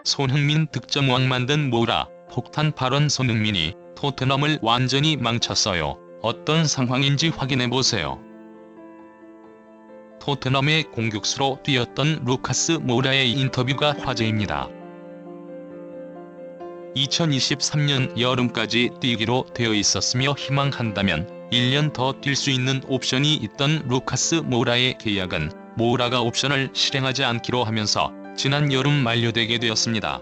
손흥민 득점왕 만든 모라, 폭탄 발언. 손흥민이 토트넘을 완전히 망쳤어요. 어떤 상황인지 확인해보세요. 토트넘의 공격수로 뛰었던 루카스 모라의 인터뷰가 화제입니다. 2023년 여름까지 뛰기로 되어 있었으며 희망한다면 1년 더 뛸 수 있는 옵션이 있던 루카스 모라의 계약은 모라가 옵션을 실행하지 않기로 하면서 지난 여름 만료되게 되었습니다.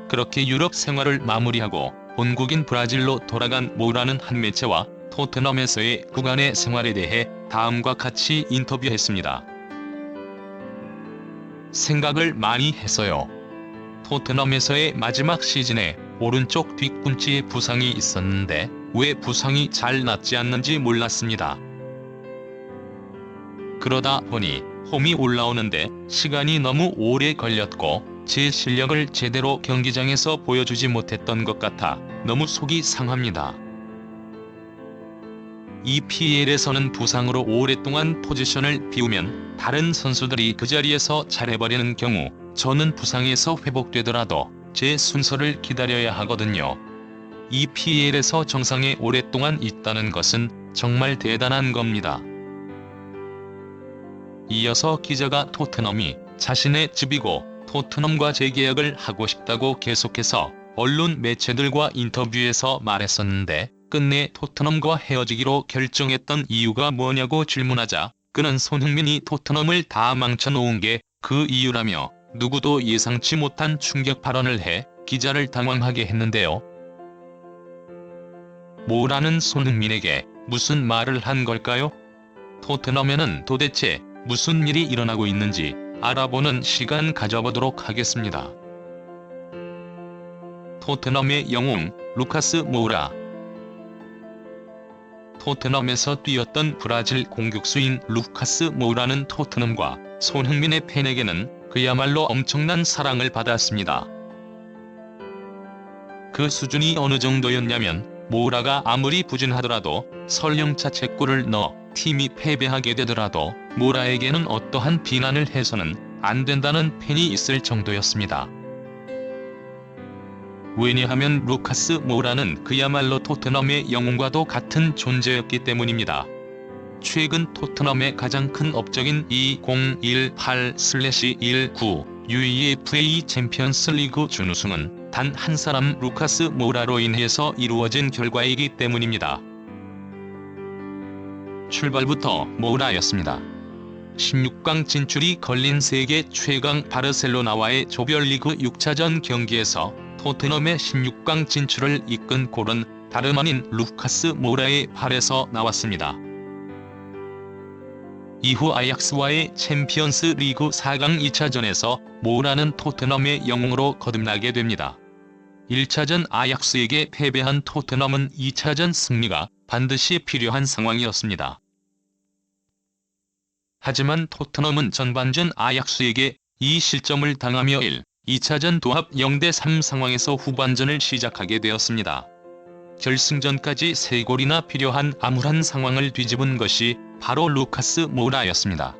그렇게 유럽 생활을 마무리하고 본국인 브라질로 돌아간 모라는 한 매체와 토트넘에서의 그간의 생활에 대해 다음과 같이 인터뷰했습니다. 생각을 많이 했어요. 토트넘에서의 마지막 시즌에 오른쪽 뒤꿈치에 부상이 있었는데 왜 부상이 잘 낫지 않는지 몰랐습니다. 그러다 보니 홈이 올라오는데 시간이 너무 오래 걸렸고 제 실력을 제대로 경기장에서 보여주지 못했던 것 같아 너무 속이 상합니다. EPL에서는 부상으로 오랫동안 포지션을 비우면 다른 선수들이 그 자리에서 잘해버리는 경우 저는 부상에서 회복되더라도 제 순서를 기다려야 하거든요. EPL에서 정상에 오랫동안 있다는 것은 정말 대단한 겁니다. 이어서 기자가 토트넘이 자신의 집이고 토트넘과 재계약을 하고 싶다고 계속해서 언론 매체들과 인터뷰에서 말했었는데 끝내 토트넘과 헤어지기로 결정했던 이유가 뭐냐고 질문하자 그는 손흥민이 토트넘을 다 망쳐놓은 게 그 이유라며 누구도 예상치 못한 충격 발언을 해 기자를 당황하게 했는데요. 모라는 손흥민에게 무슨 말을 한 걸까요? 토트넘에는 도대체 무슨 일이 일어나고 있는지 알아보는 시간 가져보도록 하겠습니다. 토트넘의 영웅 루카스 모라. 토트넘에서 뛰었던 브라질 공격수인 루카스 모라는 토트넘과 손흥민의 팬에게는 그야말로 엄청난 사랑을 받았습니다. 그 수준이 어느 정도였냐면 모라가 아무리 부진하더라도 설령차 채골을 넣어 팀이 패배하게 되더라도 모라에게는 어떠한 비난을 해서는 안 된다는 팬이 있을 정도였습니다. 왜냐하면 루카스 모라는 그야말로 토트넘의 영웅과도 같은 존재였기 때문입니다. 최근 토트넘의 가장 큰 업적인 2018/19 UEFA 챔피언스 리그 준우승은 단 한 사람 루카스 모라로 인해서 이루어진 결과이기 때문입니다. 출발부터 모라였습니다. 16강 진출이 걸린 세계 최강 바르셀로나와의 조별리그 6차전 경기에서 토트넘의 16강 진출을 이끈 골은 다름 아닌 루카스 모라의 발에서 나왔습니다. 이후 아약스와의 챔피언스 리그 4강 2차전에서 모라는 토트넘의 영웅으로 거듭나게 됩니다. 1차전 아약스에게 패배한 토트넘은 2차전 승리가 반드시 필요한 상황이었습니다. 하지만 토트넘은 전반전 아약스에게 2실점을 당하며 2차전 도합 0대3 상황에서 후반전을 시작하게 되었습니다. 결승전까지 3골이나 필요한 암울한 상황을 뒤집은 것이 바로 루카스 모라였습니다.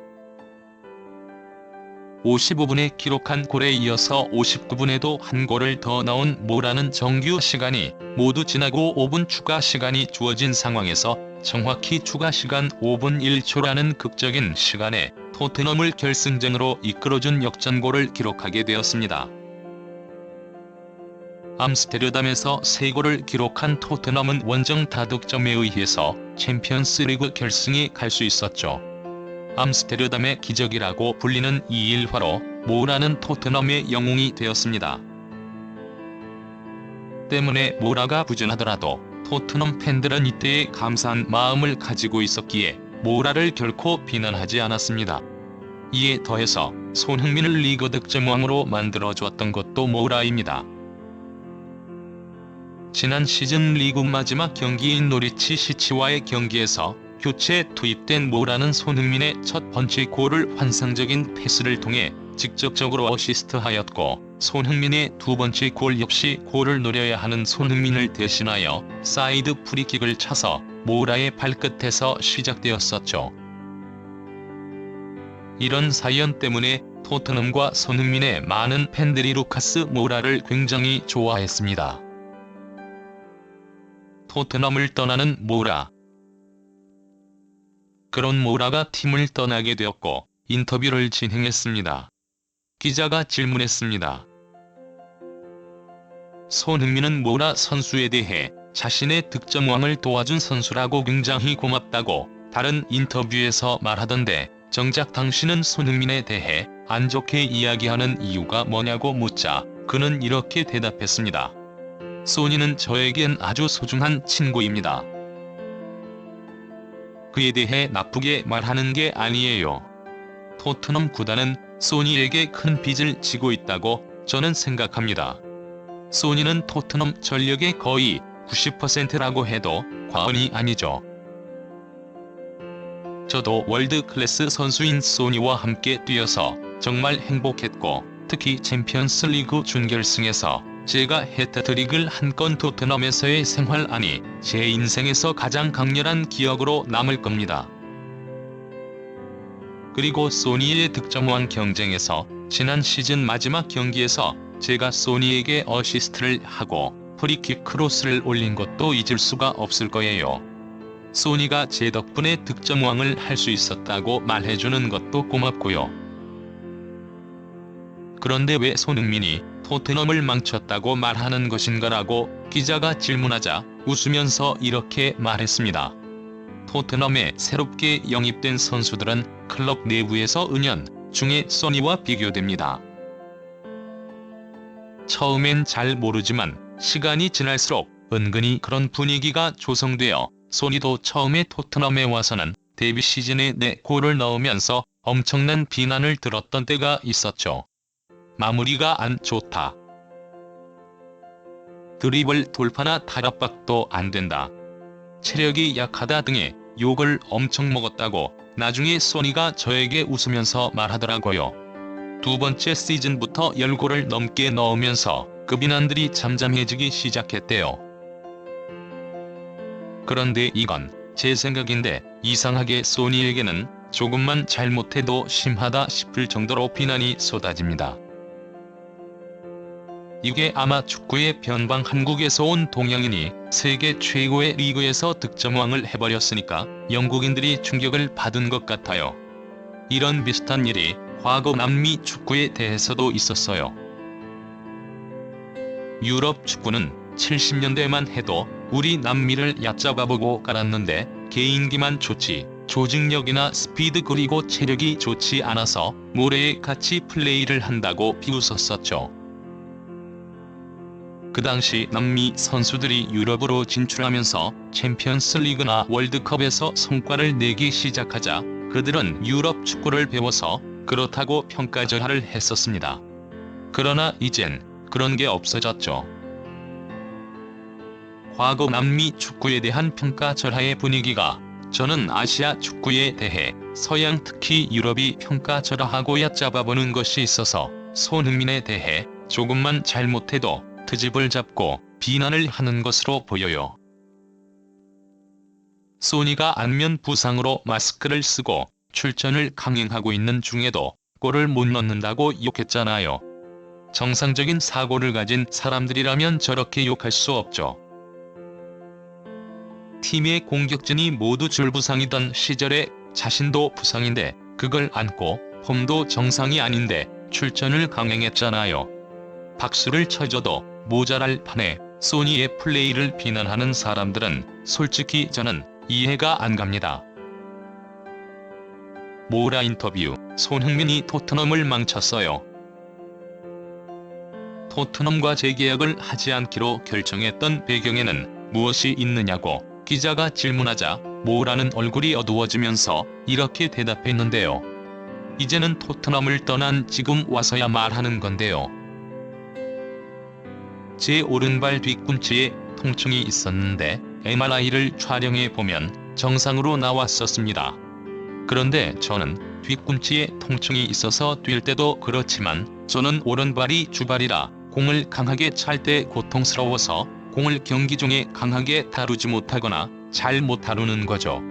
55분에 기록한 골에 이어서 59분에도 한 골을 더 넣은 모라는 정규 시간이 모두 지나고 5분 추가 시간이 주어진 상황에서 정확히 추가 시간 5분 1초라는 극적인 시간에 토트넘을 결승전으로 이끌어준 역전골을 기록하게 되었습니다. 암스테르담에서 3골을 기록한 토트넘은 원정 다득점에 의해서 챔피언스 리그 결승에 갈 수 있었죠. 암스테르담의 기적이라고 불리는 이 일화로 모라는 토트넘의 영웅이 되었습니다. 때문에 모라가 부진하더라도 토트넘 팬들은 이때에 감사한 마음을 가지고 있었기에 모라를 결코 비난하지 않았습니다. 이에 더해서 손흥민을 리그 득점왕으로 만들어주었던 것도 모라입니다. 지난 시즌 리그 마지막 경기인 노리치 시티와의 경기에서 교체 투입된 모라는 손흥민의 첫 번째 골을 환상적인 패스를 통해 직접적으로 어시스트하였고 손흥민의 두 번째 골 역시 골을 노려야 하는 손흥민을 대신하여 사이드 프리킥을 차서 모라의 발끝에서 시작되었었죠. 이런 사연 때문에 토트넘과 손흥민의 많은 팬들이 루카스 모라를 굉장히 좋아했습니다. 토트넘을 떠나는 모라. 그런 모라가 팀을 떠나게 되었고 인터뷰를 진행했습니다. 기자가 질문했습니다. 손흥민은 모라 선수에 대해 자신의 득점왕을 도와준 선수라고 굉장히 고맙다고 다른 인터뷰에서 말하던데 정작 당신은 손흥민에 대해 안 좋게 이야기하는 이유가 뭐냐고 묻자 그는 이렇게 대답했습니다. 소니는 저에겐 아주 소중한 친구입니다. 그에 대해 나쁘게 말하는 게 아니에요. 토트넘 구단은 소니에게 큰 빚을 지고 있다고 저는 생각합니다. 소니는 토트넘 전력의 거의 90%라고 해도 과언이 아니죠. 저도 월드클래스 선수인 소니와 함께 뛰어서 정말 행복했고 특히 챔피언스 리그 준결승에서 제가 해트트릭을 한 건 토트넘에서의 생활안이 제 인생에서 가장 강렬한 기억으로 남을 겁니다. 그리고 소니의 득점왕 경쟁에서 지난 시즌 마지막 경기에서 제가 소니에게 어시스트를 하고 프리킥 크로스를 올린 것도 잊을 수가 없을 거예요. 소니가 제 덕분에 득점왕을 할 수 있었다고 말해주는 것도 고맙고요. 그런데 왜 손흥민이 토트넘을 망쳤다고 말하는 것인가라고 기자가 질문하자 웃으면서 이렇게 말했습니다. 토트넘에 새롭게 영입된 선수들은 클럽 내부에서 은연 중에 소니와 비교됩니다. 처음엔 잘 모르지만 시간이 지날수록 은근히 그런 분위기가 조성되어 소니도 처음에 토트넘에 와서는 데뷔 시즌에 4골을 넣으면서 엄청난 비난을 들었던 때가 있었죠. 마무리가 안 좋다. 드리블 돌파나 탈압박도 안 된다. 체력이 약하다 등의 욕을 엄청 먹었다고 나중에 소니가 저에게 웃으면서 말하더라고요. 두 번째 시즌부터 10골을 넘게 넣으면서 그 비난들이 잠잠해지기 시작했대요. 그런데 이건 제 생각인데 이상하게 소니에게는 조금만 잘못해도 심하다 싶을 정도로 비난이 쏟아집니다. 이게 아마 축구의 변방 한국에서 온 동양인이 세계 최고의 리그에서 득점왕을 해버렸으니까 영국인들이 충격을 받은 것 같아요. 이런 비슷한 일이 과거 남미 축구에 대해서도 있었어요. 유럽 축구는 70년대만 해도 우리 남미를 얕잡아보고 깔았는데 개인기만 좋지 조직력이나 스피드 그리고 체력이 좋지 않아서 모래에 같이 플레이를 한다고 비웃었었죠. 그 당시 남미 선수들이 유럽으로 진출하면서 챔피언스 리그나 월드컵에서 성과를 내기 시작하자 그들은 유럽 축구를 배워서 그렇다고 평가절하를 했었습니다. 그러나 이젠 그런 게 없어졌죠. 과거 남미 축구에 대한 평가절하의 분위기가 저는 아시아 축구에 대해 서양 특히 유럽이 평가절하하고 얕잡아보는 것이 있어서 손흥민에 대해 조금만 잘못해도 트집을 잡고 비난을 하는 것으로 보여요. 소니가 안면 부상으로 마스크를 쓰고 출전을 강행하고 있는 중에도 골을 못 넣는다고 욕했잖아요. 정상적인 사고를 가진 사람들이라면 저렇게 욕할 수 없죠. 팀의 공격진이 모두 줄부상이던 시절에 자신도 부상인데 그걸 안고 폼도 정상이 아닌데 출전을 강행했잖아요. 박수를 쳐줘도 모자랄 판에 소니의 플레이를 비난하는 사람들은 솔직히 저는 이해가 안 갑니다. 모라 인터뷰. 손흥민이 토트넘을 망쳤어요. 토트넘과 재계약을 하지 않기로 결정했던 배경에는 무엇이 있느냐고 기자가 질문하자 모라는 얼굴이 어두워지면서 이렇게 대답했는데요. 이제는 토트넘을 떠난 지금 와서야 말하는 건데요. 제 오른발 뒤꿈치에 통증이 있었는데 MRI를 촬영해보면 정상으로 나왔었습니다. 그런데 저는 뒤꿈치에 통증이 있어서 뛸 때도 그렇지만 저는 오른발이 주발이라 공을 강하게 찰 때 고통스러워서 공을 경기 중에 강하게 다루지 못하거나 잘 못 다루는 거죠.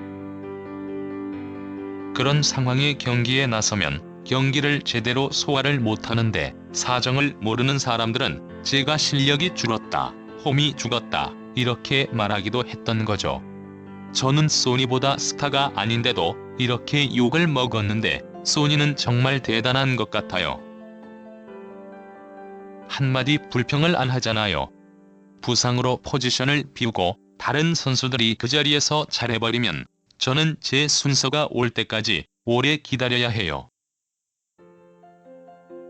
그런 상황에 경기에 나서면 경기를 제대로 소화를 못하는데 사정을 모르는 사람들은 제가 실력이 줄었다, 홈이 죽었다 이렇게 말하기도 했던 거죠. 저는 소니보다 스타가 아닌데도 이렇게 욕을 먹었는데 소니는 정말 대단한 것 같아요. 한마디 불평을 안 하잖아요. 부상으로 포지션을 비우고 다른 선수들이 그 자리에서 잘해버리면 저는 제 순서가 올 때까지 오래 기다려야 해요.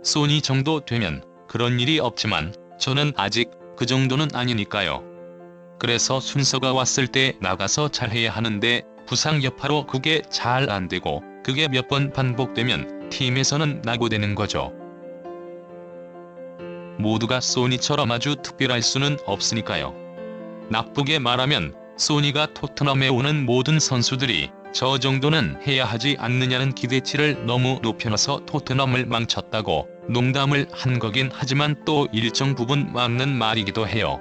소니 정도 되면 그런 일이 없지만 저는 아직 그 정도는 아니니까요. 그래서 순서가 왔을 때 나가서 잘해야 하는데 부상 여파로 그게 잘 안 되고 그게 몇 번 반복되면 팀에서는 낙오되는 거죠. 모두가 소니처럼 아주 특별할 수는 없으니까요. 나쁘게 말하면 소니가 토트넘에 오는 모든 선수들이 저 정도는 해야 하지 않느냐는 기대치를 너무 높여놔서 토트넘을 망쳤다고 농담을 한 거긴 하지만 또 일정 부분 맞는 말이기도 해요.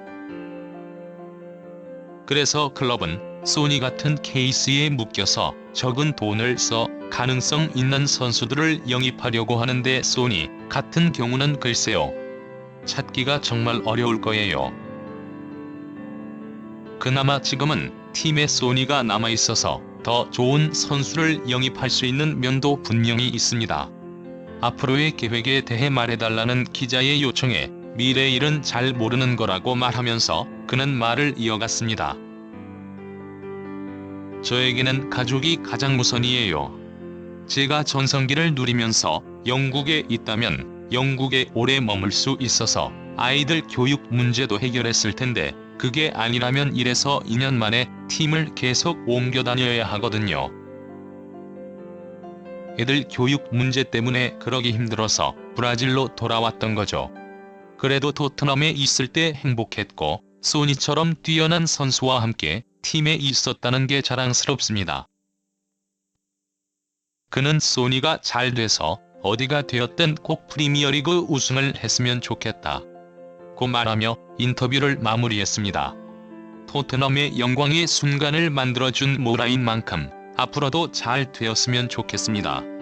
그래서 클럽은 소니 같은 케이스에 묶여서 적은 돈을 써 가능성 있는 선수들을 영입하려고 하는데 소니 같은 경우는 글쎄요. 찾기가 정말 어려울 거예요. 그나마 지금은 팀에 소니가 남아있어서 더 좋은 선수를 영입할 수 있는 면도 분명히 있습니다. 앞으로의 계획에 대해 말해달라는 기자의 요청에 미래 일은 잘 모르는 거라고 말하면서 그는 말을 이어갔습니다. 저에게는 가족이 가장 우선이에요. 제가 전성기를 누리면서 영국에 있다면 영국에 오래 머물 수 있어서 아이들 교육 문제도 해결했을 텐데 그게 아니라면 1에서 2년 만에 팀을 계속 옮겨 다녀야 하거든요. 애들 교육 문제 때문에 그러기 힘들어서 브라질로 돌아왔던 거죠. 그래도 토트넘에 있을 때 행복했고 소니처럼 뛰어난 선수와 함께 팀에 있었다는 게 자랑스럽습니다. 그는 소니가 잘 돼서 어디가 되었든 꼭 프리미어리그 우승을 했으면 좋겠다 고 말하며 인터뷰를 마무리했습니다. 토트넘의 영광의 순간을 만들어준 모라인 만큼 앞으로도 잘 되었으면 좋겠습니다.